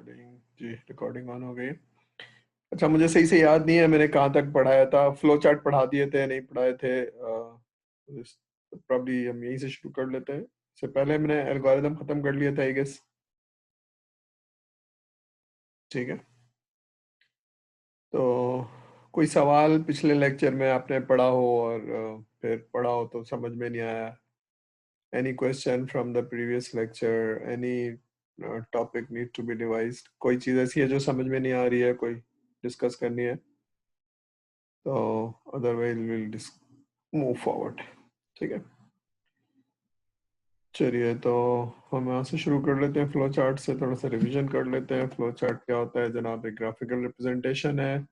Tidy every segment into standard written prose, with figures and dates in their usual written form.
Recording ji, recording on हो गई। अच्छा, मुझे सही से याद नहीं है मैंने कहाँ तक पढ़ाया था। फ्लो चार्ट पढ़ा दिए थे, नहीं पढ़ाए थे? प्रॉब्ली हम यहीं से शुरू कर लेते हैं। इससे पहले मैंने एल्गोरिदम खत्म कर लिया था, आई गेस। ठीक है, तो कोई सवाल पिछले लेक्चर में आपने पढ़ा हो और फिर पढ़ा हो तो समझ में नहीं आया? Any question from the previous lecture? Any topic need to be revised? कोई चीज़ ऐसी है जो समझ में नहीं आ रही है, कोई डिस्कस करनी है? तो अदरवाइज विल मूव फॉरवर्ड। ठीक है, चलिए तो हम यहाँ से शुरू कर लेते हैं। फ्लो चार्ट से थोड़ा सा रिवीजन कर लेते हैं। फ्लो चार्ट क्या होता है जनाब? एक ग्राफिकल रिप्रेजेंटेशन है,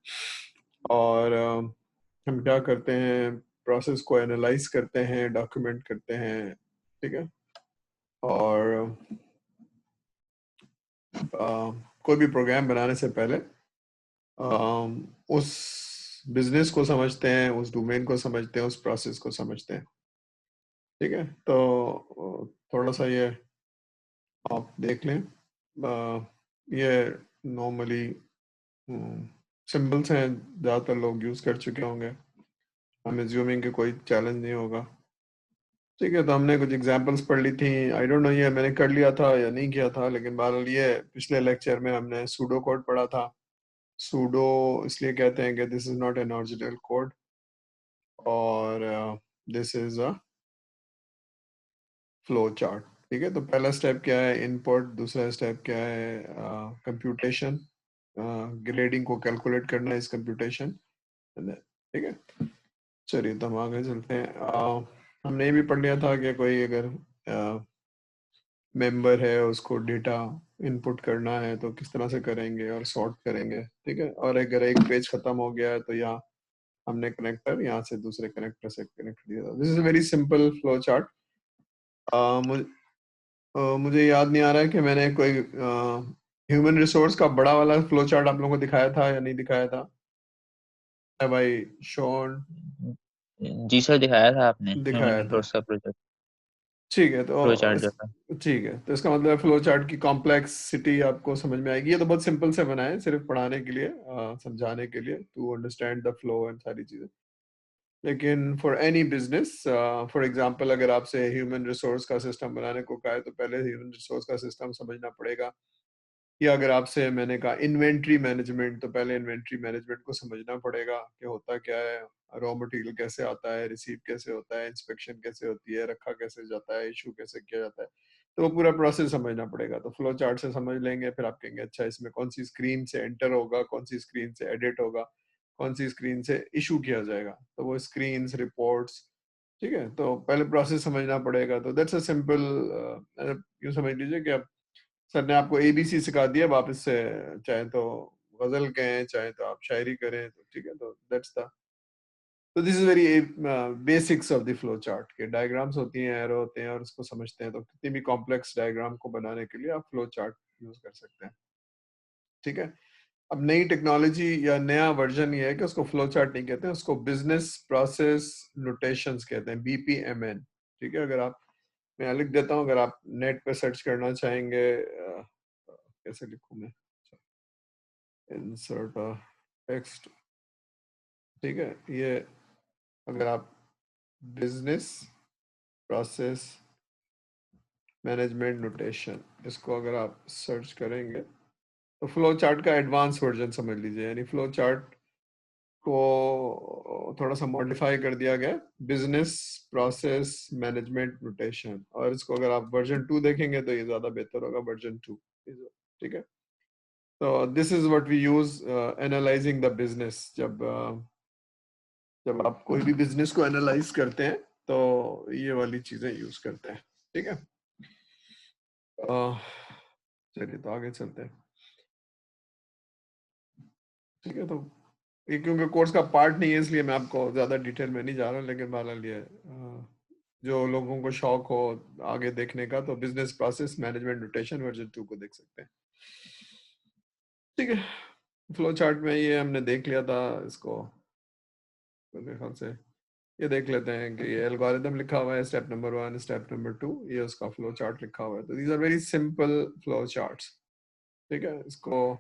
और हम क्या करते हैं, प्रोसेस को एनालाइज करते हैं, डॉक्यूमेंट करते हैं। ठीक है, और कोई भी प्रोग्राम बनाने से पहले उस बिजनेस को समझते हैं, उस डोमेन को समझते हैं, उस प्रोसेस को समझते हैं। ठीक है, तो थोड़ा सा ये आप देख लें। ये नॉर्मली सिंबल्स हैं, ज़्यादातर लोग यूज़ कर चुके होंगे। हम एज्यूमिंग कि कोई चैलेंज नहीं होगा। ठीक है, तो हमने कुछ एग्जांपल्स पढ़ ली थी। आई डोंट नो ये मैंने कर लिया था या नहीं किया था, लेकिन बहरहाल ये पिछले लेक्चर में हमने सूडो कोड पढ़ा था। सूडो इसलिए कहते हैं कि this is not an original code, और this is a flow chart. ठीक है, तो पहला स्टेप क्या है? इनपुट। दूसरा स्टेप क्या है? कंप्यूटेशन। ग्रेडिंग को कैलकुलेट करना इस कंप्यूटेशन। ठीक है, चलिए तो हम आगे चलते हैं। हमने ये भी पढ़ लिया था कि कोई अगर मेंबर है, उसको डेटा इनपुट करना है तो किस तरह से करेंगे और सॉर्ट करेंगे। ठीक है, और अगर एक पेज खत्म हो गया है तो यहाँ हमने कनेक्टर यहाँ से दूसरे कनेक्टर से कनेक्ट दिया था। This is very simple flow chart. मुझे याद नहीं आ रहा है कि मैंने कोई ह्यूमन रिसोर्स का बड़ा वाला फ्लो चार्ट आप लोगों को दिखाया था या नहीं दिखाया था? भाई शॉन जी सर, दिखाया था आपने ह्यूमन दिखाया था। रिसोर्स का प्रोजेक्ट ठीक है, फ्लो तो चार्ट जो था। ठीक है, तो इसका मतलब फ्लो चार्ट की कॉम्प्लेक्सिटी आपको समझ में आएगी। ये तो बहुत सिंपल से बना है, सिर्फ पढ़ाने के लिए, समझाने के लिए, to understand the flow and सारी चीजें। लेकिन for any business, for example अगर आपसे ह्यूमन रिसोर्स का सिस्टम बनाने को कहा है तो पहले ह्यूमन रिसोर्स का सिस्टम समझना पड़ेगा। या अगर आपसे मैंने कहा इन्वेंट्री मैनेजमेंट, तो पहले इन्वेंट्री मैनेजमेंट को समझना पड़ेगा कि होता क्या है, रॉ मटेरियल कैसे आता है, रिसीव कैसे होता है, इंस्पेक्शन कैसे होती है, रखा कैसे जाता है, इशू कैसे किया जाता है। तो वो पूरा प्रोसेस समझना पड़ेगा। तो फ्लो चार्ट से समझ लेंगे, फिर आप कहेंगे अच्छा इसमें कौन सी स्क्रीन से एंटर होगा, कौन सी स्क्रीन से एडिट होगा, कौन सी स्क्रीन से इशू किया जाएगा, तो वो स्क्रीन रिपोर्ट्स। ठीक है, तो पहले प्रोसेस समझना पड़ेगा। तो दैट्स अ सिंपल, यूँ समझ लीजिए कि आप, सर ने आपको एबीसी सिखा दिया, आप इससे चाहे तो गजल कहें, चाहे तो आप शायरी करें, तो ठीक है, तो दैट्स द, तो this is very basics of the flow chart के डायग्राम्स होती हैं, एरो होते हैं, और उसको समझते हैं तो कितनी भी कॉम्प्लेक्स डायग्राम को बनाने के लिए आप फ्लो चार्ट यूज कर सकते हैं। ठीक है, अब नई टेक्नोलॉजी या नया वर्जन ये है कि उसको फ्लो चार्ट नहीं कहते हैं, उसको बिजनेस प्रोसेस नोटेशंस कहते हैं, बीपीएमएन। ठीक है, अगर आप, मैं लिख देता हूँ, अगर आप नेट पे सर्च करना चाहेंगे, कैसे लिखूं मैं, इंसर्ट टेक्स्ट। ठीक है, ये अगर आप बिजनेस प्रोसेस मैनेजमेंट नोटेशन, इसको अगर आप सर्च करेंगे तो फ्लो चार्ट का एडवांस वर्जन समझ लीजिए, यानी फ्लो चार्ट को थोड़ा सा मॉडिफाई कर दिया गया, बिजनेस प्रोसेस मैनेजमेंट नोटेशन। और इसको अगर आप वर्जन 2 देखेंगे तो ये ज्यादा बेहतर होगा, वर्जन 2। ठीक है, तो this is what we use analysing the business. जब आप कोई भी बिजनेस को एनालाइज करते हैं तो ये वाली चीजें यूज करते हैं। ठीक है, चलिए तो आगे चलते हैं। ठीक है, तो ये क्योंकि कोर्स का पार्ट नहीं है इसलिए मैं आपको ज्यादा डिटेल में नहीं जा रहा, लेकिन बहरहाल ये जो लोगों को शौक हो आगे देखने का, तो business process management notation version 2 को देख सकते हैं। ठीक है, फ्लो चार्ट में ये हमने देख लिया था, इसको मेरे ख्याल से ये देख लेते हैं कि ये एल्गोरिदम लिखा हुआ है, स्टेप नंबर 1, स्टेप नंबर 2, ये उसका फ्लो चार्ट लिखा हुआ है। तो these are very simple flow charts. ठीक है, इसको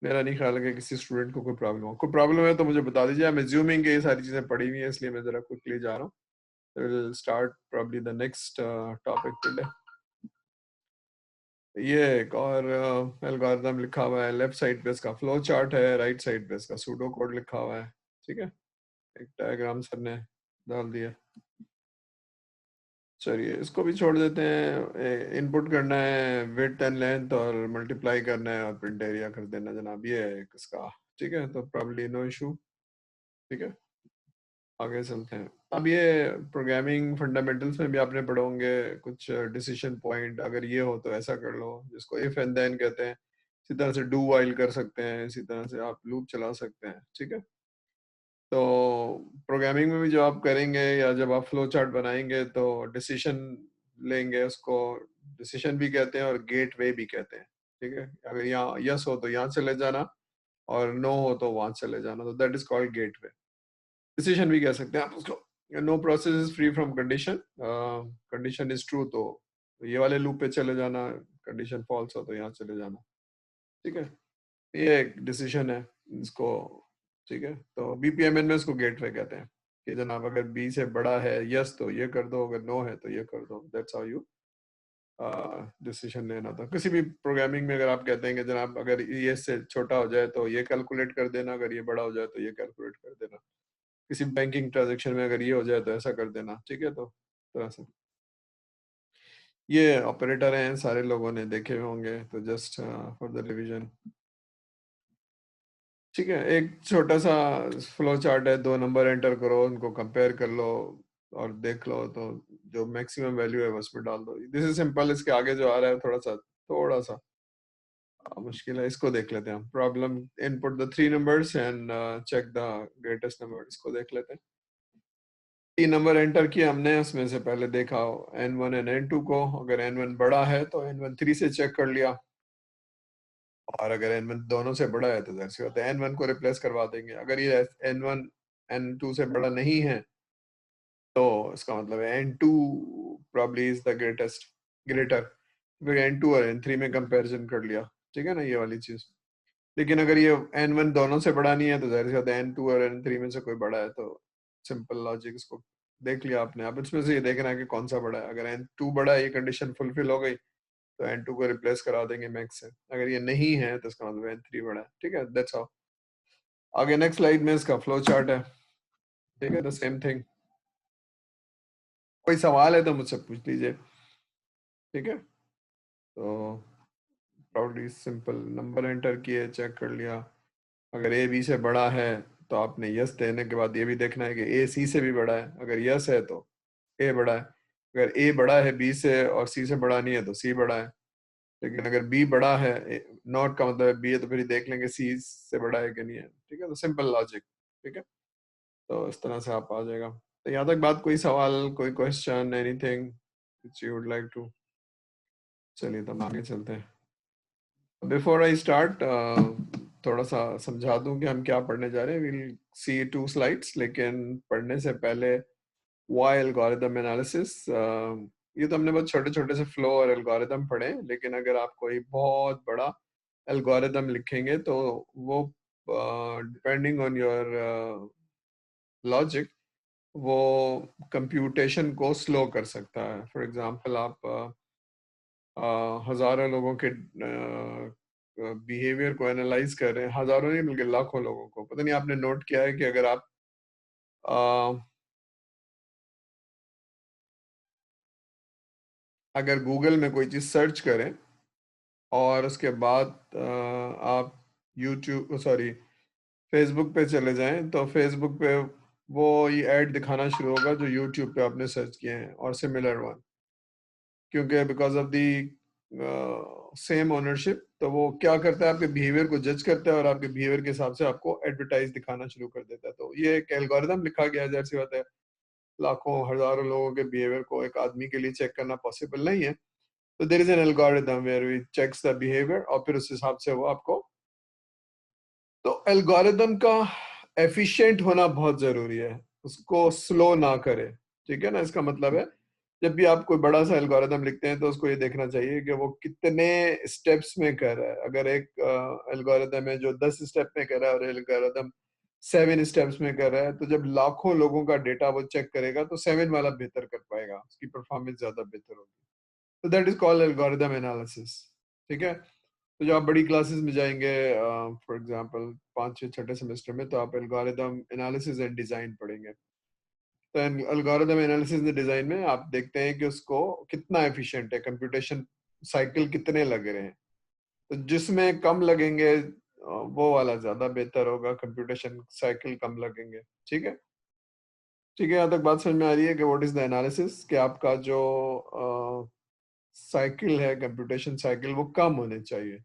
मेरा नहीं ख्याल है कि किसी स्टूडेंट को कोई प्रॉब्लम हो। कोई प्रॉब्लम है तो मुझे बता दीजिए। आई एम अज्यूमिंग कि ये सारी चीजें पढ़ी हुई हैं, इसलिए मैं जरा क्विकली जा रहा हूँ। Will start probably the next topic today. ये एक और एल्गोरिथम लिखा हुआ है, लेफ्ट साइड पे इसका फ्लो चार्ट है, राइट साइड पे इसका सूडो कोड लिखा हुआ है। ठीक है, एक डायग्राम सर ने डाल दिया। चलिए इसको भी छोड़ देते हैं। इनपुट करना है विड्थ एंड लेंथ और मल्टीप्लाई करना है और प्रिंट एरिया कर देना जनाब, ये है इसका। ठीक है, तो प्रॉब्ली नो इशू। ठीक है, आगे चलते हैं। अब ये प्रोग्रामिंग फंडामेंटल्स में भी आपने पढ़े होंगे कुछ डिसीजन पॉइंट, अगर ये हो तो ऐसा कर लो, जिसको इफ एंड देन कहते हैं। इसी तरह से डू वाइल कर सकते हैं, इसी तरह से आप लूप चला सकते हैं। ठीक है, तो प्रोग्रामिंग में भी जब आप करेंगे या जब आप फ्लो चार्ट बनाएंगे तो डिसीजन लेंगे, उसको डिसीजन भी कहते हैं और गेट वे भी कहते हैं। ठीक है, अगर यहाँ यस हो तो यहाँ चले जाना और नो हो तो वहां चले जाना, तो that is called gateway. Decision भी कह सकते हैं आप उसको। No process is free from condition, condition is true तो ये वाले लूप पे चले जाना, कंडीशन फॉल्स हो तो यहाँ चले जाना। ठीक है, ये एक डिसीजन है इसको। ठीक है, तो बीपीएमएन में इसको गेटवे कहते हैं कि जनाब अगर बी से बड़ा है यस तो ये कर दो, अगर नो है तो ये कर दो। दैट्स हाउ यू डिसीजन लेना था किसी भी प्रोग्रामिंग में। अगर आप कहते हैं कि जनाब अगर ये से छोटा हो जाए तो ये कैलकुलेट कर देना, अगर ये बड़ा हो जाए तो ये कैलकुलेट कर देना। किसी बैंकिंग ट्रांजेक्शन में अगर ये हो जाए तो ऐसा कर देना। ठीक है, तो तरह से ये ऑपरेटर हैं, सारे लोगों ने देखे हुए होंगे, तो जस्ट फॉर द रिवीजन। ठीक है, एक छोटा सा फ्लो चार्ट है, 2 नंबर एंटर करो, उनको कंपेयर कर लो और देख लो, तो जो मैक्सिमम वैल्यू है उसमें डाल दो। This is simple. इसके आगे जो आ रहा है थोड़ा सा मुश्किल है, इसको देख लेते हैं हम। Problem input the 3 numbers and check the greatest number, इसको देख लेते हैं। 3 नंबर एंटर किया हमने, उसमें से पहले देखा N1 एंड N2 को। अगर N1 बड़ा है तो N1 3 से चेक कर लिया, और अगर N1 दोनों से बड़ा है तो जाहिर सी बात है N1 को रिप्लेस करवा देंगे। अगर ये N1 N2 से बड़ा नहीं है तो इसका मतलब है N2 probably is the greater, फिर N2 और N3 में कंपैरिजन कर लिया। ठीक है ना, ये वाली चीज। लेकिन अगर ये N1 दोनों से बड़ा नहीं है तो जाहिर सी बात है N2 और N3 में से कोई बड़ा है, तो सिंपल लॉजिक, इसको देख लिया आपने। अब इसमें से ये देखना है कि कौन सा बड़ा है। अगर N2 बड़ा है, ये कंडीशन फुलफिल हो गई, तो N2 को रिप्लेस करा देंगे मैक्स से। अगर ये नहीं है तो इसका मतलब N3 बड़ा है। ठीक है, दैट्स हाउ। आगे नेक्स्ट स्लाइड में इसका फ्लो चार्ट है। ठीक है, द सेम थिंग। कोई सवाल है तो मुझसे पूछ लीजिए। ठीक है, तो प्राउडली सिंपल, नंबर एंटर किए, चेक कर लिया। अगर ए बी से बड़ा है तो आपने यस देने के बाद ये भी देखना है कि ए सी से भी बड़ा है। अगर यस है तो ए बड़ा है, अगर ए बड़ा है बी से और सी से बड़ा नहीं है तो सी बड़ा है। लेकिन अगर बी बड़ा है, नॉट का मतलब बी है, तो फिर देख लेंगे सी से बड़ा है कि नहीं है। ठीक है, तो सिंपल लॉजिक। ठीक है, तो इस तरह से आप आ जाएगा। तो यहाँ तक बात, कोई सवाल, कोई question, anything which you would like to? चलिए तो हम आगे चलते हैं। बिफोर आई स्टार्ट थोड़ा सा समझा दूं कि हम क्या पढ़ने जा रहे हैं। विल सी 2 स्लाइड्स, लेकिन पढ़ने से पहले वाई एल्गोरिथम एनालिसिस। ये तो हमने बहुत छोटे छोटे से फ्लो और एल्गोरिथम पढ़े, लेकिन अगर आप कोई बहुत बड़ा एल्गोरिथम लिखेंगे तो वो डिपेंडिंग ऑन योर लॉजिक वो कंप्यूटेशन को स्लो कर सकता है। फॉर एग्जांपल, आप हजारों लोगों के बिहेवियर को एनालाइज कर रहे हैं, हजारों नहीं बल्कि लाखों लोगों को। पता नहीं आपने नोट किया है कि अगर आप अगर गूगल में कोई चीज सर्च करें और उसके बाद आप यूट्यूब सॉरी फेसबुक पे चले जाएं, तो फेसबुक पे वो ये ऐड दिखाना शुरू होगा जो यूट्यूब पे आपने सर्च किए हैं और सिमिलर वन। क्योंकि because of the same ownership, तो वो क्या करता है, आपके बिहेवियर को जज करता है और आपके बिहेवियर के हिसाब से आपको एडवर्टाइज दिखाना शुरू कर देता है। तो ये एक एल्गोरिथम लिखा गया है, जैसी बात है लाखों हजारों लोगों के बिहेवियर को एक आदमी के लिए चेक करना पॉसिबल नहीं है। तो there is an algorithm where we checks the behaviour और फिर उस हिसाब से वो आपको। तो एल्गोरिथम का एफिशिएंट होना बहुत जरूरी है, उसको स्लो ना करे। ठीक है ना, इसका मतलब है जब भी आप कोई बड़ा सा एल्गोरिदम लिखते हैं तो उसको ये देखना चाहिए कि वो कितने स्टेप्स में कर रहा है। अगर एक एल्गोरिदम है जो 10 स्टेप में कर रहा है और एल्गोरिदम 7 स्टेप्स में कर रहा है, तो जब लाखों लोगों का डेटा वो चेक करेगा तो 7 वाला बेहतर कर पाएगा, उसकी परफॉर्मेंस ज्यादा बेहतर होगी। तो that is called algorithm analysis. ठीक है। तो जब आप बड़ी क्लासेस में जाएंगे, फॉर एग्जांपल 5 छठे सेमेस्टर में, तो आप एल्गोरिदम एनालिसिस एंड डिजाइन पढ़ेंगे। तो एल्गोरिदम एनालिसिस एंड डिजाइन में आप देखते हैं कि उसको कितना एफिशिएंट है, कंप्यूटेशन साइकिल कितने लग रहे हैं। तो जिसमें कम लगेंगे वो वाला ज्यादा बेहतर होगा, कंप्यूटेशन साइकिल कम लगेंगे। ठीक है। ठीक है, यहाँ तक बात समझ में आ रही है कि व्हाट इज द एनालिसिस, कि आपका जो साइकिल है, कंप्यूटेशन साइकिल, वो कम होने चाहिए।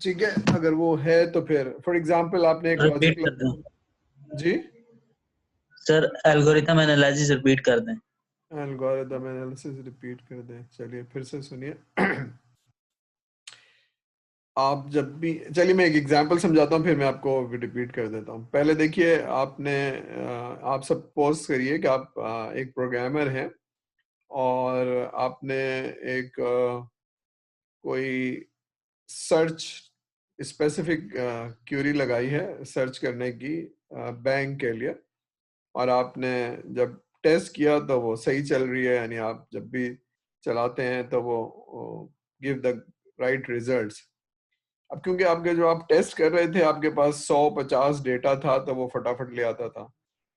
ठीक है। अगर वो है तो फिर फॉर एग्जांपल आपने एक रिपीट लॉजिक। कर दें जी सर, एल्गोरिथम एनालिसिस रिपीट कर दें। एल्गोरिथम एनालिसिस रिपीट कर दें, चलिए फिर से सुनिए। आप जब भी, चलिए मैं एक एग्जांपल समझाता हूँ फिर मैं आपको रिपीट कर देता हूँ। पहले देखिए, आपने आप सपोज करिए कि आप एक प्रोग्रामर हैं और आपने एक कोई सर्च स्पेसिफिक क्यूरी लगाई है सर्च करने की बैंक के लिए, और आपने जब टेस्ट किया तो वो सही चल रही है, यानी आप जब भी चलाते हैं तो वो गिव द राइट रिजल्ट्स। अब क्योंकि आपके जो आप टेस्ट कर रहे थे आपके पास 100-50 डेटा था तो वो फटाफट ले आता था।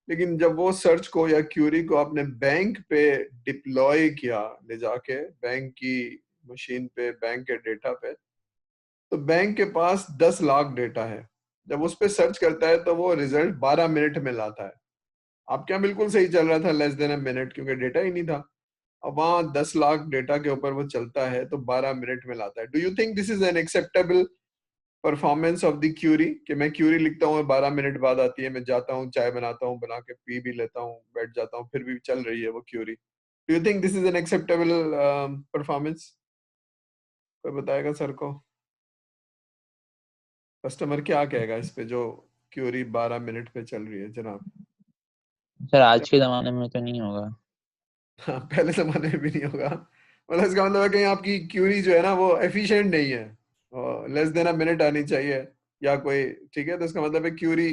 लेकिन जब वो सर्च को या क्यूरी को आपने बैंक पे डिप्लॉय किया, ले जाके बैंक की मशीन पे, बैंक के डेटा पे, तो बैंक के पास 10 लाख डेटा है। जब उस पे सर्च करता है तो वो रिजल्ट 12 मिनट में लाता है। आपके यहाँ बिल्कुल सही चल रहा था, लेस देन अ मिनट, क्योंकि डेटा ही नहीं था। अब वहां 10 लाख डेटा के ऊपर वो चलता है तो 12 मिनट में लाता है। Do you think this is an acceptable performance of the query, कि मैं क्यूरी लिखता हूँ 12 मिनट बाद आती है, मैं जाता हूँ चाय बनाता हूँ, बना के पी भी लेता हूँ, बैठ जाता हूँ, फिर भी चल रही है वो query. Do you think this is an acceptable performance? कोई बताएगा सर को? कस्टमर क्या कहेगा इस पे, जो क्यूरी 12 मिनट पे चल रही है जनाब? सर आज के जमाने में तो नहीं होगा। हाँ, पहले जमाने में भी नहीं होगा। मतलब इसका मतलब है कि आपकी क्यूरी जो है ना वो एफिशिएंट नहीं है, लेस देन अ मिनट आनी चाहिए या कोई। ठीक है, तो इसका मतलब है क्यूरी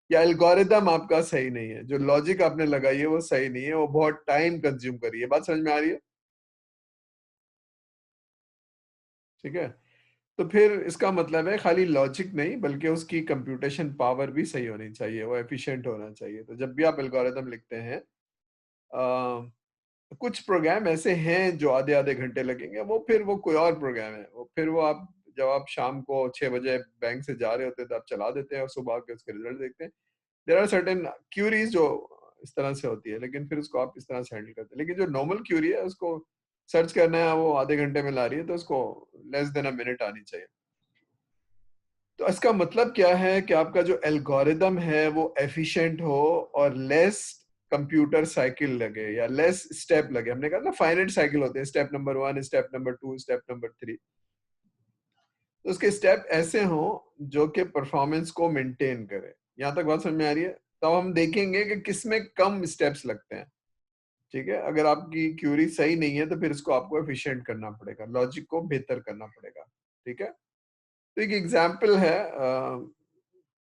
या एल्गोरिदम आपका सही नहीं है, जो लॉजिक आपने लगाई है वो सही नहीं है, वो बहुत टाइम कंज्यूम कर रही है। बात समझ में आ रही है? ठीक है। तो फिर इसका मतलब है खाली लॉजिक नहीं बल्कि उसकी कंप्यूटेशन पावर भी सही होनी चाहिए, वो एफिशिएंट होना चाहिए। तो जब भी आप एल्गोरिदम लिखते हैं, कुछ प्रोग्राम ऐसे हैं जो आधे आधे घंटे लगेंगे, वो फिर वो कोई और प्रोग्राम है, वो फिर वो आप जब आप शाम को 6 बजे बैंक से जा रहे होते हैं तो आप चला देते हैं और सुबह के उसके रिजल्ट देखते हैं। देर आर सर्टेन क्यूरीज जो इस तरह से होती है, लेकिन फिर उसको आप इस तरह से हैंडल करते हैं। लेकिन जो नॉर्मल क्यूरी है उसको सर्च करना है, वो आधे घंटे में ला रही है, तो उसको लेस देन अ मिनट आनी चाहिए। तो इसका मतलब क्या है कि आपका जो एल्गोरिदम है वो एफिशिएंट हो और लेस कंप्यूटर साइकिल लगे या लेस स्टेप लगे। हमने कहा ना फाइनाइट साइकिल होते हैं, step number 1, step number 2, step number 3। तो उसके स्टेप ऐसे हों जो कि परफॉर्मेंस को मेंटेन करे। यहां तक बात समझ में आ रही है? तो हम देखेंगे कि किसमें कम स्टेप्स लगते हैं। ठीक है। अगर आपकी क्यूरी सही नहीं है तो फिर इसको आपको एफिशिएंट करना पड़ेगा, लॉजिक को बेहतर करना पड़ेगा। ठीक है। तो एक एग्जाम्पल है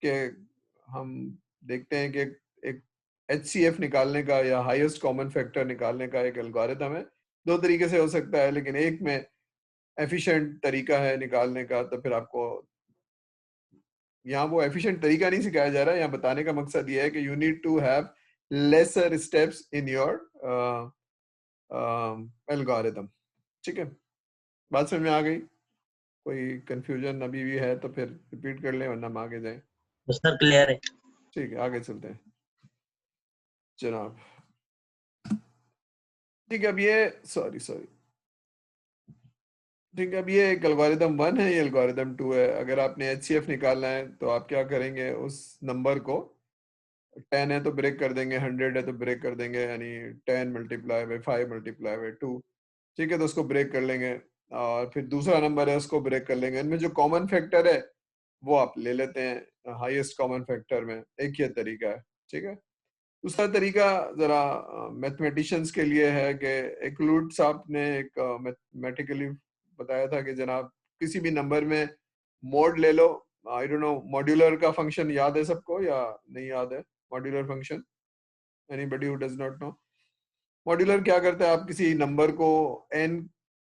कि हम देखते हैं कि एक HCF निकालने का या हाईएस्ट कॉमन फैक्टर निकालने का एक एल्गोरिथम है। दो तरीके से हो सकता है, लेकिन एक में एफिशिएंट तरीका है निकालने का। तो फिर आपको यहाँ वो एफिशिएंट तरीका नहीं सिखाया जा रहा है, यहाँ बताने का मकसद ये है कि you need to have lesser steps in your algorithm. ठीक है। बात समझ में आ गई? कोई कंफ्यूजन अभी भी है तो फिर रिपीट कर लें, वरना हम आगे जाएं। सर क्लियर है। ठीक है, आगे चलते हैं जनाब। ठीक है, अब ये सॉरी सॉरी ठीक है, अब ये एक एल्गोरिदम 1 है, ये एल्गोरिदम 2 है। अगर आपने HCF निकालना है तो आप क्या करेंगे, उस नंबर को 10 है तो ब्रेक कर देंगे, 100 है तो ब्रेक कर देंगे, यानी 10 मल्टीप्लाई बाई 5 मल्टीप्लाई बाई 2। ठीक है, तो उसको ब्रेक कर लेंगे। और फिर दूसरा नंबर है उसको ब्रेक कर लेंगे। इनमें जो कॉमन फैक्टर है वो आप ले लेते हैं हाईएस्ट कॉमन फैक्टर में। एक ही तरीका है। ठीक है। दूसरा तरीका जरा मैथमेटिशियंस के लिए है कि एक्लूड साहब ने एक मैथमेटिकली बताया था कि जनाब किसी भी नंबर में मोड ले लो। आई डोंट नो मॉड्यूलर का फंक्शन याद है सबको या नहीं याद है? Modular function, anybody who does not know? Modular क्या करता है, आप किसी नंबर को n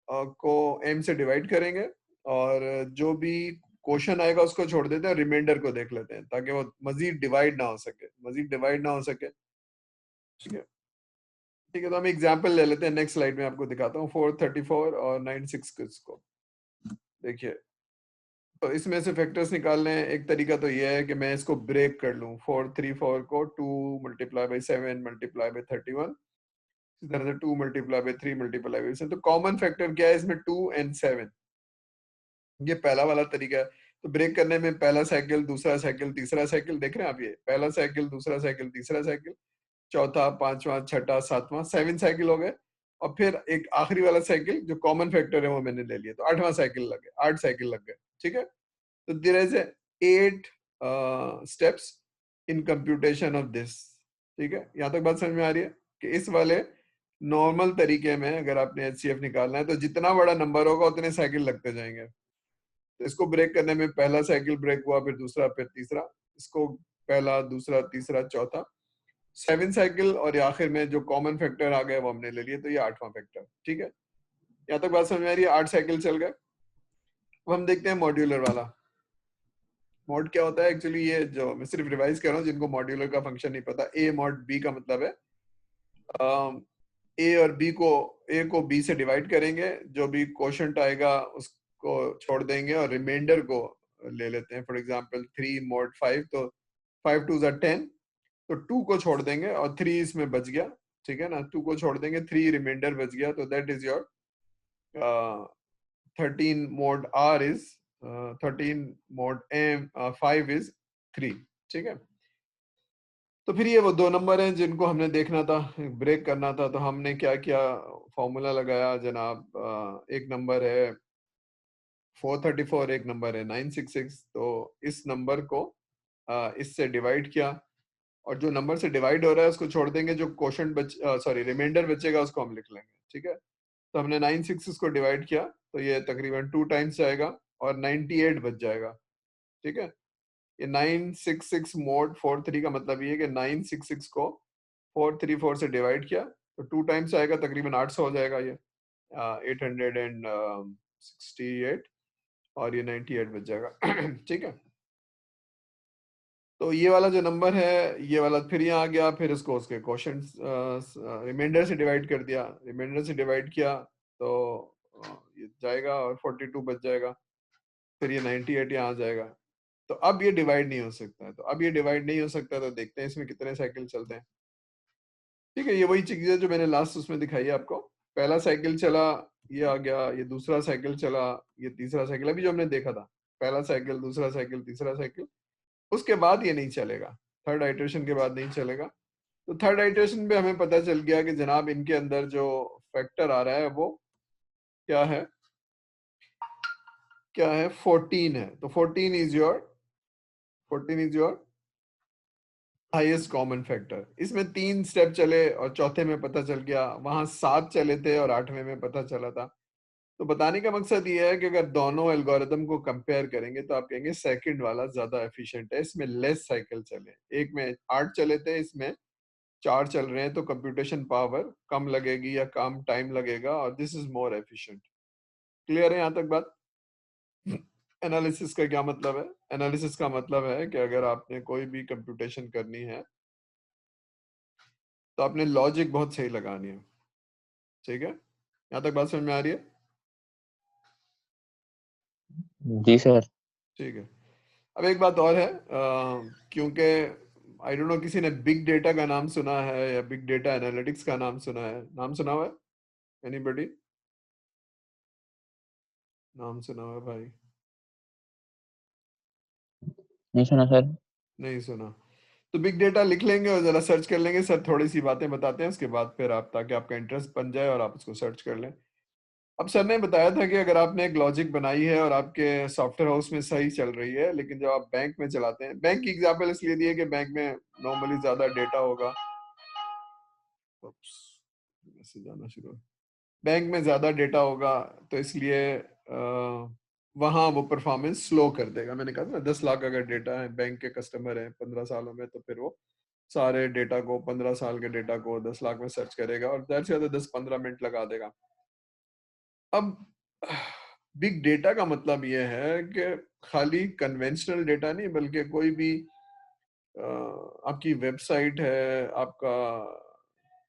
को m से डिवाइड करेंगे और जो भी क्वेश्चन आएगा उसको छोड़ देते हैं, रिमाइंडर को देख लेते हैं ताकि वो मजीद डिवाइड ना हो सके, ठीक है। ठीक है, तो हम एग्जांपल ले लेते हैं, नेक्स्ट स्लाइड में आपको दिखाता हूँ 434 और 96 को। देखिए, तो इसमें से फैक्टर्स निकालने एक तरीका तो ये है कि मैं इसको ब्रेक कर लूँ, 434 को 2 मल्टीप्लाई बाई 7 मल्टीप्लाई बाई 31, इस तरह से 2 मल्टीप्लाई बाई 3 मल्टीप्लाई बाई 7। तो कॉमन फैक्टर क्या है इसमें? 2 and 7। ये पहला वाला तरीका है। तो ब्रेक करने में पहला साइकिल, दूसरा साइकिल, तीसरा साइकिल, देख रहे हैं आप? ये पहला साइकिल, दूसरा साइकिल, तीसरा साइकिल, चौथा, पांचवा, छठा, सातवां, 7 साइकिल हो गए। और फिर एक आखिरी वाला साइकिल जो कॉमन फैक्टर है वो मैंने ले लिया, तो 8वां साइकिल लग गए, 8 साइकिल लग गए। ठीक है, तो there is 8 steps in computation of this. ठीक है, यहाँ तक बात समझ में आ रही है कि इस वाले नॉर्मल तरीके में अगर आपने एचसीएफ निकालना है तो जितना बड़ा नंबर होगा उतने साइकिल लगते जाएंगे। तो इसको ब्रेक करने में पहला साइकिल ब्रेक हुआ, फिर दूसरा, फिर तीसरा, इसको पहला, दूसरा, तीसरा, चौथा, 7 साइकिल, और आखिर में जो कॉमन फैक्टर आ गया वो हमने ले लिया, तो ये 8वां फैक्टर। ठीक है, यहाँ तक बात समझ में आ रही है? 8 साइकिल चल गए। अब हम देखते हैं मॉड्यूलर वाला। मॉड क्या होता है एक्चुअली? ये जो मैं सिर्फ रिवाइज कर रहा हूँ जिनको मॉड्यूलर का फंक्शन नहीं पता, ए मॉड बी का मतलब है ए और बी को, ए को बी से डिवाइड करेंगे, जो भी क्वोशंट आएगा उसको छोड़ देंगे और रिमाइंडर को ले लेते हैं। फॉर एग्जांपल 3 मॉड 5, तो 5 2 are 10, तो 2 को छोड़ देंगे और 3 इसमें बच गया। ठीक है ना, 2 को छोड़ देंगे, 3 रिमाइंडर बच गया, तो that is your 13 mod r is 13 mod m 5 is 3। ठीक है, तो फिर ये वो दो नंबर हैं जिनको हमने देखना था, ब्रेक करना था। तो हमने क्या किया, फॉर्मूला लगाया जनाब। एक नंबर है 434, एक नंबर है 966। तो इस नंबर को इससे डिवाइड किया और जो नंबर से डिवाइड हो रहा है उसको छोड़ देंगे, जो क्वोशंट सॉरी रिमाइंडर बचेगा उसको हम लिख लेंगे। ठीक है, तो हमने 966 को डिवाइड किया तो ये तकरीबन 2 टाइम्स जाएगा और 98 बच जाएगा। ठीक है, ये 966 mod 43 का मतलब ये है कि 966 को 434 से डिवाइड किया तो 2 टाइम्स आएगा, तकरीबन 800 हो जाएगा ये 868 और ये 98 बच जाएगा। ठीक है, तो ये वाला जो नंबर है ये वाला फिर यहाँ आ गया, फिर इसको उसके क्वोशंट रिमाइंडर से डिवाइड कर दिया, रिमाइंडर से डिवाइड किया तो ये जाएगा और 42 बच जाएगा, फिर ये 98 यहाँ आ जाएगा। तो अब ये डिवाइड नहीं हो सकता है, तो अब ये डिवाइड नहीं हो सकता, तो देखते हैं इसमें कितने साइकिल चलते हैं। ठीक है, ये वही चीज है जो मैंने लास्ट उसमें दिखाई है आपको। पहला साइकिल चला, ये आ गया, ये दूसरा साइकिल चला, ये तीसरा साइकिल, अभी जो हमने देखा था, पहला साइकिल, दूसरा साइकिल, तीसरा साइकिल, उसके बाद ये नहीं चलेगा, थर्ड आइटरेशन के बाद नहीं चलेगा। तो थर्ड आइटरेशन पे हमें पता चल गया कि जनाब इनके अंदर जो फैक्टर आ रहा है वो क्या है, 14 है। तो 14 is your highest common factor. इसमें 3 स्टेप चले और चौथे में पता चल गया, वहां 7 चले थे और 8वें में पता चला था। तो बताने का मकसद ये है कि अगर दोनों एल्गोरिथम को कंपेयर करेंगे तो आप कहेंगे सेकंड वाला ज्यादा एफिशिएंट है, इसमें लेस साइकिल चले। एक में 8 चले थे, इसमें 4 चल रहे हैं, तो कंप्यूटेशन पावर कम लगेगी या कम टाइम लगेगा और this is more efficient. Clear है यहाँ तक बात? एनालिसिस का क्या मतलब है? एनालिसिस का मतलब है कि अगर आपने कोई भी कंप्यूटेशन करनी है तो आपने लॉजिक बहुत सही लगानी है। ठीक है, यहाँ तक बात समझ में आ रही है? जी सर। ठीक है, अब एक बात और है, क्योंकि आई डोंट नो किसी ने बिग डेटा का नाम सुना है या बिग डेटा एनालिटिक्स का नाम सुना है? नाम सुना हुआ है? एनीबॉडी नाम सुना हुआ है भाई? नहीं सुना सर। नहीं सुना? तो बिग डेटा लिख लेंगे और जरा सर्च कर लेंगे, सर थोड़ी सी बातें बताते हैं उसके बाद फिर आप, ताकि आपका इंटरेस्ट बन जाए और आप उसको सर्च कर लें। अब सर ने बताया था कि अगर आपने एक लॉजिक बनाई है और आपके सॉफ्टवेयर हाउस में सही चल रही है, लेकिन जब आप बैंक में चलाते हैं, बैंक की एग्जांपल इसलिए दी है कि बैंक में नॉर्मली ज्यादा डेटा होगा मैसेज आना शुरू। बैंक में ज्यादा डेटा होगा तो इसलिए वहां वो परफॉर्मेंस स्लो कर देगा। मैंने कहा था ना 10 लाख अगर डेटा है, बैंक के कस्टमर है 15 सालों में, तो फिर वो सारे डेटा को 15 साल के डेटा को 10 लाख में सर्च करेगा और ज़्यादा से ज़्यादा 10-15 मिनट लगा देगा। अब बिग डेटा का मतलब ये है कि खाली कन्वेंशनल डेटा नहीं, बल्कि कोई भी आपकी वेबसाइट है, आपका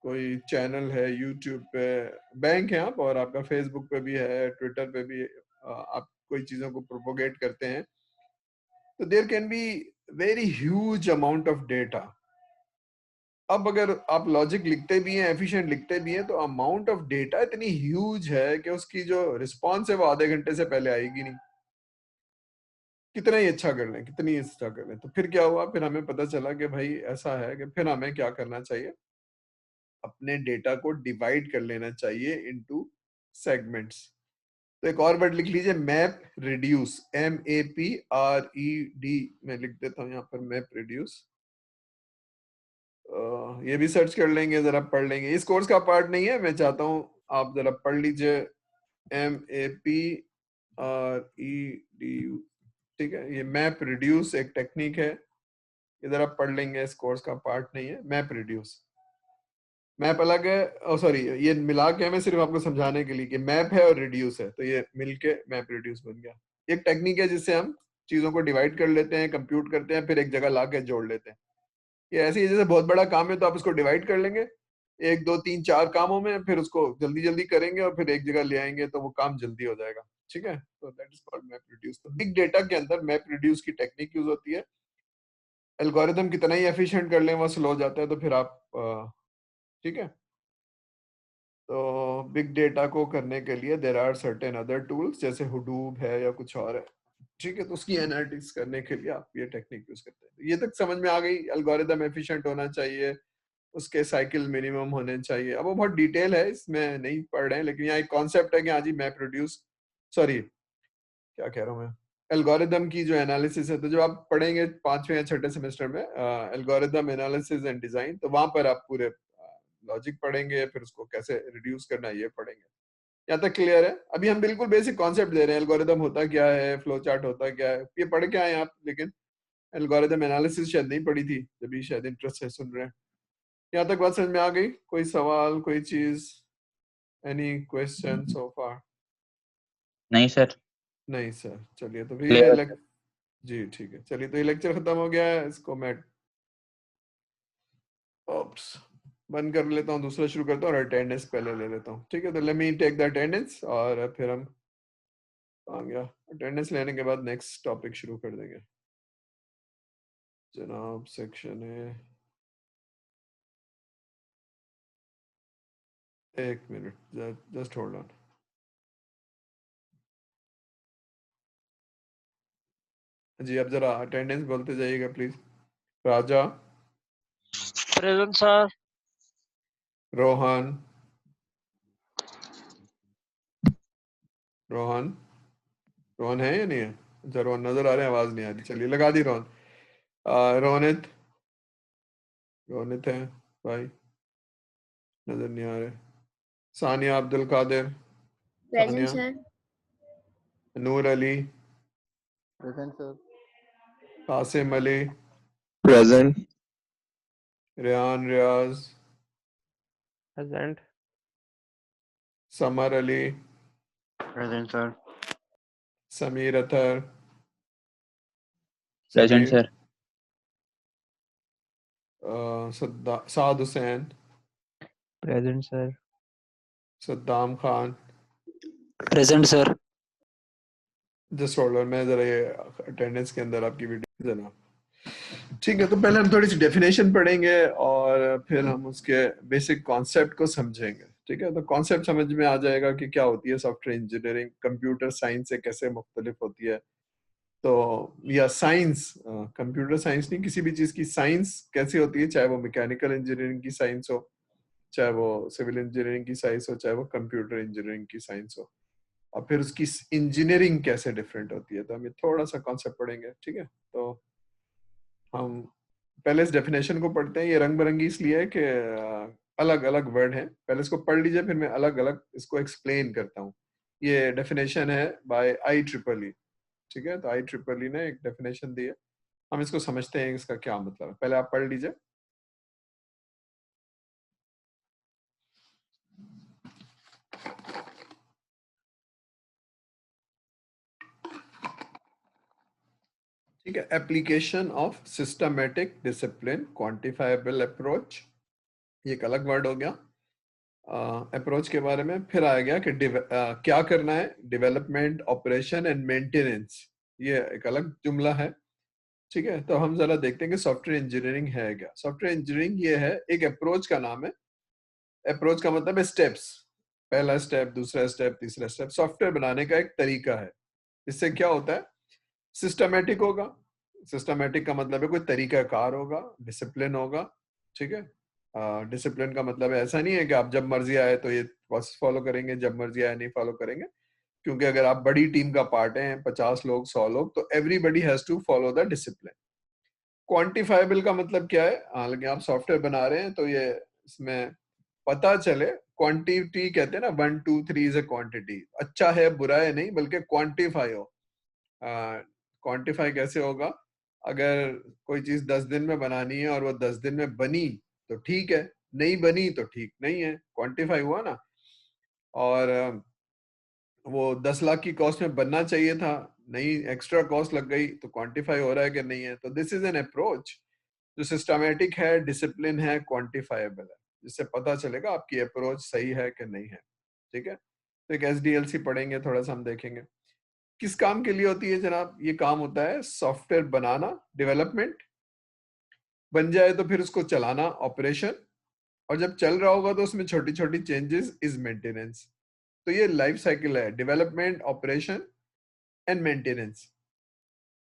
कोई चैनल है यूट्यूब पे, बैंक है आप, और आपका फेसबुक पे भी है, ट्विटर पे भी आप कोई चीजों को प्रोपोगेट करते हैं, तो there can be very huge amount of data. अब अगर आप लॉजिक लिखते भी हैं, एफिशिएंट लिखते भी हैं, तो अमाउंट ऑफ डेटा इतनी ह्यूज है कि उसकी जो रिस्पॉन्स है वो आधे घंटे से पहले आएगी नहीं, कितना ही अच्छा कर लें, कितनी ही अच्छा कर लें। तो फिर क्या हुआ, फिर हमें पता चला कि भाई ऐसा है कि फिर हमें क्या करना चाहिए, अपने डेटा को डिवाइड कर लेना चाहिए इनटू सेगमेंट्स। तो एक और वर्ड लिख लीजिए, मैप रिड्यूस, MAPRED मैं लिख देता हूँ यहाँ पर, मैप रिड्यूस। ये भी सर्च कर लेंगे, जरा पढ़ लेंगे, इस कोर्स का पार्ट नहीं है, मैं चाहता हूँ आप जरा पढ़ लीजिए, MAPREDU, ठीक है। ये मैप रिड्यूस एक टेक्निक है, इधर आप पढ़ लेंगे, इस कोर्स का पार्ट नहीं है। मैप रिड्यूस, मैप अलग है, सॉरी ये मिला के मैं सिर्फ आपको समझाने के लिए कि मैप है और रिड्यूस है, तो ये मिलके मैप रिड्यूस बन गया। एक टेक्निक है जिससे हम चीजों को डिवाइड कर लेते हैं, कंप्यूट करते हैं, फिर एक जगह ला के जोड़ लेते हैं। ये ऐसे ही जैसे बहुत बड़ा काम है तो आप उसको डिवाइड कर लेंगे 1 2 3 4 कामों में, फिर उसको जल्दी जल्दी करेंगे और फिर एक जगह ले आएंगे तो वो काम जल्दी हो जाएगा, ठीक है। तो that is called map reduce. तो बिग डेटा के अंदर मैप रिड्यूस की टेक्निक यूज होती है। एल्गोरिथम कितना ही एफिशिएंट कर लें वो स्लो हो जाता है, तो फिर आप ठीक है। तो बिग डेटा को करने के लिए there are certain other tools, जैसे हुडूप है या कुछ और है, ठीक है। तो उसकी एनालिटिक्स करने के लिए आप ये टेक्निक यूज करते हैं। ये तक समझ में आ गई, एल्गोरिथम एफिशिएंट होना चाहिए, उसके साइकिल मिनिमम होने चाहिए। अब वो बहुत डिटेल है, इसमें नहीं पढ़ रहे हैं, लेकिन यहाँ एक कॉन्सेप्ट है कि हाँ जी मैप रिड्यूस, सॉरी क्या कह रहा हूँ मैं, एल्गोरिदम की जो एनालिसिस है, तो जब आप पढ़ेंगे 5वें या 6ठे सेमेस्टर में एल्गोरिदम एनालिसिस एंड डिजाइन, तो वहां पर आप पूरे लॉजिक पढ़ेंगे, फिर उसको कैसे रिड्यूस करना है ये पढ़ेंगे। यहाँ तक क्लियर है? अभी हम बिल्कुल बेसिक कॉन्सेप्ट दे रहे हैं, एल्गोरिदम होता क्या है, फ्लो चार्ट होता क्या है, ये पढ़ के आए आप, लेकिन एल्गोरिदम एनालिसिस शायद नहीं पढ़ी थी, जब शायद इंटरेस्ट है सुन रहे हैं। यहाँ तक बात समझ में आ गई? कोई सवाल, कोई चीज, एनी क्वेश्चन सो फार? नहीं सर, नहीं सर, चलिए तो फिर क्लियर। ये जी ठीक है, चलिए तो ये लेक्चर खत्म हो गया है, इसको मैं ऑप्स बंद कर लेता हूँ, दूसरा शुरू करता हूँ और अटेंडेंस पहले ले लेता हूँ, ठीक है। तो let me take the attendance और फिर हम आ गया अटेंडेंस लेने के बाद नेक्स्ट टॉपिक शुरू कर देंगे जनाब। सेक्शन है, 1 मिनट जस्ट होल्ड ऑन। जी अब जरा अटेंडेंस बोलते जाइएगा please. Raja, present sir. Rohan, Rohan, Rohan है या नहीं है? अच्छा रोहन नजर आ रहे हैं, आवाज नहीं आ रही, चलिए लगा दी रोहन। रोनित, रोनित है भाई, नजर नहीं आ रहे। Sania Abdul Qadir, present Sania. Sir. Noor Ali, present sir. Qasim Ali, present. Rehan Riyaz, present. Samar Ali, present sir. Sameer Atar, present Sameer, sir. Saad Hussain, present sir. Saddam Khan. Present sir. Just hold on, मैं जरा ये अटेंडेंस के अंदर आपकी वीडियो जनाब, ठीक है। तो पहले हम थोड़ी सी डेफिनेशन पढ़ेंगे और फिर हम उसके बेसिक कॉन्सेप्ट को समझेंगे, ठीक है। तो कॉन्सेप्ट समझ में आ जाएगा कि क्या होती है सॉफ्टवेयर इंजीनियरिंग, कंप्यूटर साइंस से कैसे मुख्तलिफ होती है, तो या साइंस, कंप्यूटर साइंस नहीं, किसी भी चीज की साइंस कैसी होती है, चाहे वो मैकेनिकल इंजीनियरिंग की साइंस हो, चाहे वो सिविल इंजीनियरिंग की साइंस हो, चाहे वो कंप्यूटर इंजीनियरिंग की साइंस हो, और फिर उसकी इंजीनियरिंग कैसे डिफरेंट होती है। तो हम ये थोड़ा सा कॉन्सेप्ट पढ़ेंगे, ठीक है। तो हम पहले इस डेफिनेशन को पढ़ते हैं। ये रंग बिरंगी इसलिए है कि अलग अलग वर्ड हैं, पहले इसको पढ़ लीजिए, फिर मैं अलग अलग इसको एक्सप्लेन करता हूँ। ये डेफिनेशन है बाय IEEE, ठीक है। तो IEEE ने एक डेफिनेशन दी है, हम इसको समझते हैं इसका क्या मतलब है। पहले आप पढ़ लीजिए। ठीक है, application of systematic discipline quantifiable approach, ये एक अलग वर्ड हो गया। अप्रोच के बारे में फिर आ गया कि क्या करना है, डेवलपमेंट, ऑपरेशन एंड मेंटेनेंस, ये एक अलग जुमला है। ठीक है, तो हम जरा देखते हैं कि सॉफ्टवेयर इंजीनियरिंग है क्या। सॉफ्टवेयर इंजीनियरिंग ये है, एक अप्रोच का नाम है। अप्रोच का मतलब है स्टेप्स, पहला स्टेप, दूसरा स्टेप, तीसरा स्टेप। सॉफ्टवेयर बनाने का एक तरीका है। इससे क्या होता है, सिस्टमेटिक होगा। सिस्टमेटिक का मतलब है कोई तरीका कार होगा, डिसिप्लिन होगा। ठीक है, डिसिप्लिन का मतलब है ऐसा नहीं है कि आप जब मर्जी आए तो ये प्रोसेस फॉलो करेंगे, जब मर्जी आए नहीं फॉलो करेंगे। क्योंकि अगर आप बड़ी टीम का पार्ट हैं, 50 लोग, 100 लोग, तो everybody has to follow the discipline. Quantifiable का मतलब क्या है, हालांकि आप सॉफ्टवेयर बना रहे हैं तो ये इसमें पता चले, क्वांटिटी कहते हैं ना, 1 2 3 इज अ क्वांटिटी, अच्छा है बुरा है नहीं, बल्कि क्वांटिफाई हो। क्वांटिफाई कैसे होगा, अगर कोई चीज 10 दिन में बनानी है और वो 10 दिन में बनी तो ठीक है, नहीं बनी तो ठीक नहीं है, क्वांटिफाई हुआ ना। और वो 10 लाख की कॉस्ट में बनना चाहिए था, नहीं एक्स्ट्रा कॉस्ट लग गई, तो क्वांटिफाई हो रहा है कि नहीं है। तो दिस इज एन अप्रोच जो सिस्टमेटिक है, डिसिप्लिन है, क्वांटिफाइबल है, जिससे पता चलेगा आपकी अप्रोच सही है कि नहीं है। ठीक है, तो एक SDLC पढ़ेंगे, थोड़ा सा हम देखेंगे किस काम के लिए होती है जनाब। ये काम होता है सॉफ्टवेयर बनाना, डेवलपमेंट, बन जाए तो फिर उसको चलाना, ऑपरेशन, और जब चल रहा होगा तो उसमें छोटी छोटी चेंजेस इज मेंटेनेंस। तो ये लाइफ साइकिल है, डेवलपमेंट, ऑपरेशन एंड मेंटेनेंस।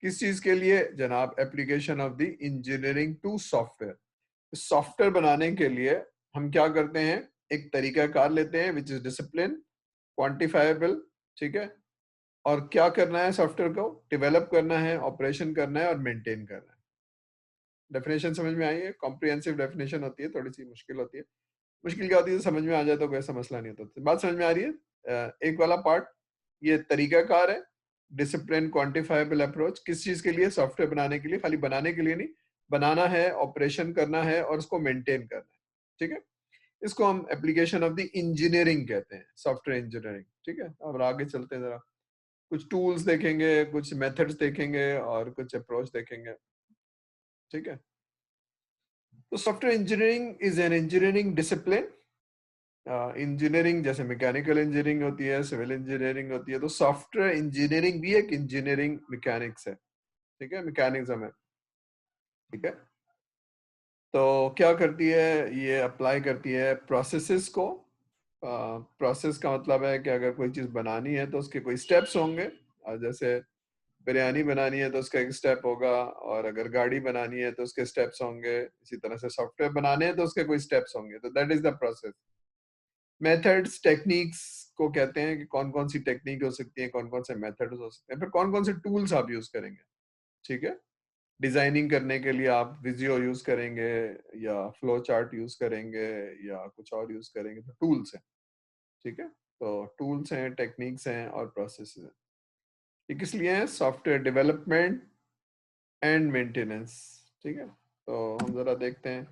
किस चीज के लिए जनाब, application of the engineering to software. Software बनाने के लिए हम क्या करते हैं, एक तरीका कार लेते हैं विच इज डिसिप्लिन, क्वांटिफाइबल। ठीक है, और क्या करना है, सॉफ्टवेयर को डेवलप करना है, ऑपरेशन करना है और मेंटेन करना है। डेफिनेशन समझ में आई है, कॉम्प्रिहेंसिव डेफिनेशन होती है, थोड़ी सी मुश्किल होती है। मुश्किल क्या होती है, समझ में आ जाए तो कोई ऐसा मसला नहीं होता। बात समझ में आ रही है। एक वाला पार्ट ये तरीकाकार है, डिसिप्लिन, क्वांटिफाइबल अप्रोच, किस चीज के लिए, सॉफ्टवेयर बनाने के लिए, खाली बनाने के लिए नहीं, बनाना है, ऑपरेशन करना है और उसको मेंटेन करना है। ठीक है, इसको हम एप्लीकेशन ऑफ द इंजीनियरिंग कहते हैं, सॉफ्टवेयर इंजीनियरिंग। ठीक है, अब आगे चलते हैं, जरा कुछ टूल्स देखेंगे, कुछ मेथड्स देखेंगे और कुछ अप्रोच देखेंगे। ठीक है, तो software engineering is an engineering discipline. Engineering जैसे मैकेनिकल इंजीनियरिंग होती है, सिविल इंजीनियरिंग होती है, तो सॉफ्टवेयर इंजीनियरिंग भी एक इंजीनियरिंग मैकेनिक्स है। ठीक है, मैकेनिज्म है। ठीक है, तो क्या करती है, ये अप्लाई करती है प्रोसेसेस को। प्रोसेस का मतलब है कि अगर कोई चीज बनानी है तो उसके कोई स्टेप्स होंगे। जैसे बिरयानी बनानी है तो उसका एक स्टेप होगा, और अगर गाड़ी बनानी है तो उसके स्टेप्स होंगे। इसी तरह से सॉफ्टवेयर बनाने हैं तो उसके कोई स्टेप्स होंगे, तो that is the process. Methods, techniques को कहते हैं कि कौन कौन सी टेक्निक हो सकती है, कौन कौन से मेथड्स हो सकते हैं, फिर कौन कौन से टूल्स आप यूज करेंगे। ठीक है, डिजाइनिंग करने के लिए आप विजियो यूज करेंगे या फ्लो चार्ट यूज करेंगे या कुछ और यूज करेंगे, तो टूल्स हैं। ठीक है, तो टूल्स हैं, टेक्निक्स हैं और प्रोसेस हैं। ये किस लिए है, सॉफ्टवेयर डेवलपमेंट एंड मेंटेनेंस। ठीक है, तो हम जरा देखते हैं।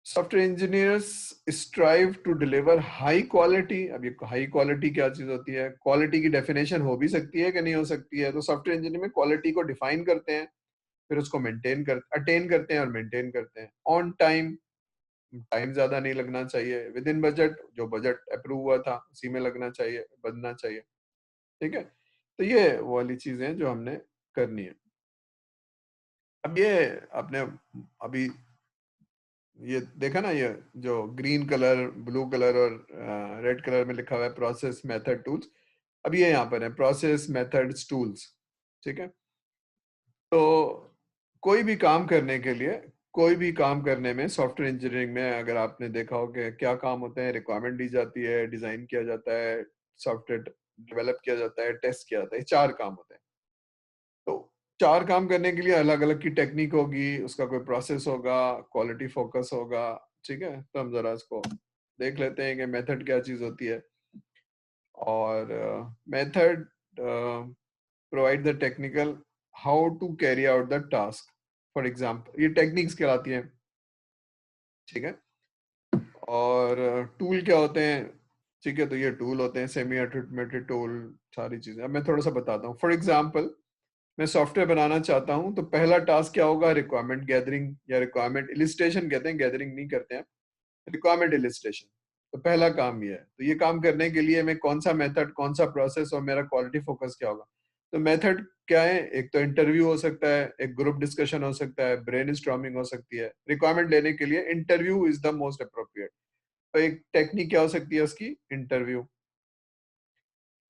Software engineers strive to deliver high quality. अब ये हाई क्वालिटी क्या चीज होती है, क्वालिटी की डेफिनेशन हो भी सकती है कि नहीं हो सकती है। तो सॉफ्टवेयर इंजीनियर में क्वालिटी को डिफाइन करते हैं, फिर उसको अटेन करते हैं और मेंटेन करते हैं। ऑन टाइम, टाइम ज्यादा नहीं लगना चाहिए। विद इन बजट, जो बजट अप्रूव हुआ था उसी में लगना चाहिए, बनना चाहिए। ठीक है, तो ये वो वाली चीजें जो हमने करनी है। अब ये आपने अभी ये देखा ना, ये जो ग्रीन कलर, ब्लू कलर और रेड कलर में लिखा हुआ है प्रोसेस, मेथड, टूल्स। अब ये यहाँ पर है प्रोसेस, मेथड्स, टूल्स। ठीक है, तो कोई भी काम करने के लिए, कोई भी काम करने में, सॉफ्टवेयर इंजीनियरिंग में अगर आपने देखा हो कि क्या काम होते हैं, रिक्वायरमेंट दी जाती है, डिजाइन किया जाता है, सॉफ्टवेयर डेवलप किया जाता है, टेस्ट किया जाता है, 4 काम होते हैं। तो 4 काम करने के लिए अलग अलग की टेक्निक होगी, उसका कोई प्रोसेस होगा, क्वालिटी फोकस होगा, ठीक है, तो हम जरा इसको देख लेते हैं कि मेथड क्या चीज होती है। और method provide the technical how to carry out the task. For example ये टेक्निक्स कहलाती हैं, ठीक है। और टूल क्या होते हैं, ठीक है, तो ये टूल होते हैं, सेमी ऑटोमेटेड टूल, सारी चीजें। अब मैं थोड़ा सा बताता हूँ। फॉर एग्जाम्पल मैं सॉफ्टवेयर बनाना चाहता हूँ, तो पहला टास्क क्या होगा, रिक्वायरमेंट गैदरिंग या रिक्वायरमेंट इलिस्ट्रेशन कहते हैं, गैदरिंग नहीं करते हैं, रिक्वायरमेंट इलिस्ट्रेशन। तो पहला काम ये है। तो ये काम करने के लिए मैं कौन सा मेथड, कौन सा प्रोसेस और मेरा क्वालिटी फोकस क्या होगा। तो मेथड क्या है, एक तो इंटरव्यू हो सकता है, एक ग्रुप डिस्कशन हो सकता है, ब्रेनस्टॉर्मिंग हो सकती है। रिक्वायरमेंट लेने के लिए interview is the most appropriate. तो एक टेक्निक क्या हो सकती है उसकी, इंटरव्यू।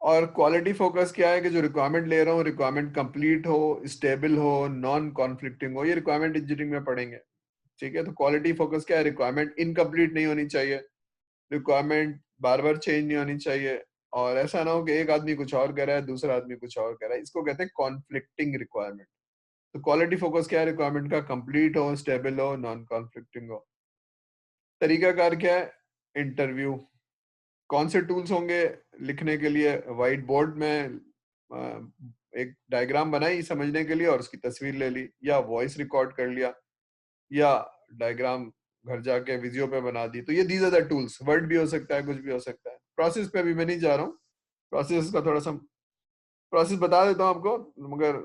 और क्वालिटी फोकस क्या है कि जो रिक्वायरमेंट ले रहा हूँ, रिक्वायरमेंट कंप्लीट हो, स्टेबल हो, नॉन कॉन्फ्लिक्टिंग हो। ये रिक्वायरमेंट इंजीनियरिंग में पढ़ेंगे, ठीक है। तो क्वालिटी फोकस क्या है, रिक्वायरमेंट इनकम्प्लीट नहीं होनी चाहिए, रिक्वायरमेंट बार बार चेंज नहीं होनी चाहिए, और ऐसा ना हो कि एक आदमी कुछ और कह रहा है, दूसरा आदमी कुछ और कह रहा है। इसको कहते हैं कॉन्फ्लिक्टिंग रिक्वायरमेंट। तो क्वालिटी फोकस क्या है, रिक्वायरमेंट का कंप्लीट हो, स्टेबल हो, नॉन कॉन्फ्लिक्टिंग हो। तरीकाकार क्या है, इंटरव्यू। कौन से टूल्स होंगे लिखने के लिए, व्हाइट बोर्ड में एक डायग्राम बनाई समझने के लिए और उसकी तस्वीर ले ली, या वॉइस रिकॉर्ड कर लिया, या डायग्राम घर जाके वीडियो पे बना दी। तो ये these are the tools. Word भी हो सकता है, कुछ भी हो सकता है। प्रोसेस पे अभी मैं नहीं जा रहा हूँ, प्रोसेस का थोड़ा सा प्रोसेस बता देता हूँ आपको, मगर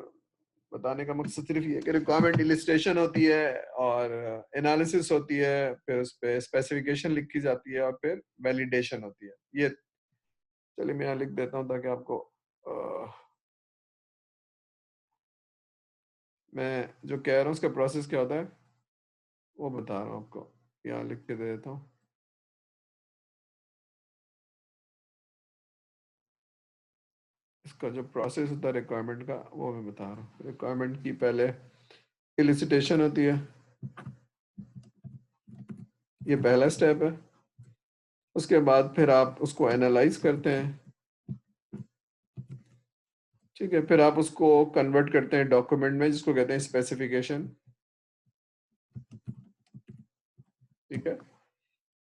बताने का मकसद सिर्फ ये कि रिक्वायरमेंट इलिस्ट्रेशन होती है और एनालिसिस होती है, फिर उस पर स्पेसिफिकेशन लिखी जाती है, और फिर वैलिडेशन होती है। ये चलिए मैं यहाँ लिख देता हूँ ताकि आपको मैं जो कह रहा हूँ उसका प्रोसेस क्या होता है वो बता रहा हूँ आपको। यहाँ लिख के दे देता हूँ। इसका जो प्रोसेस होता है रिक्वायरमेंट का, वो मैं बता रहा हूँ। रिक्वायरमेंट की पहले इलिसिटेशन होती है, ये पहला स्टेप है। उसके बाद फिर आप उसको एनालाइज करते हैं, ठीक है। फिर आप उसको कन्वर्ट करते हैं डॉक्यूमेंट में, जिसको कहते हैं स्पेसिफिकेशन, ठीक है।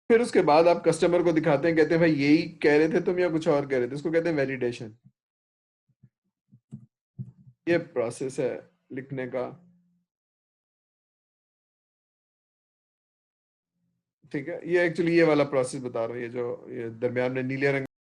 फिर उसके बाद आप कस्टमर को दिखाते हैं, कहते हैं भाई यही कह रहे थे तुम या कुछ और कह रहे थे। इसको कहते हैं वैलिडेशन। ये प्रोसेस है लिखने का, ठीक है। ये एक्चुअली ये वाला प्रोसेस बता रहा हूँ, ये जो ये दरमियान में नीले रंग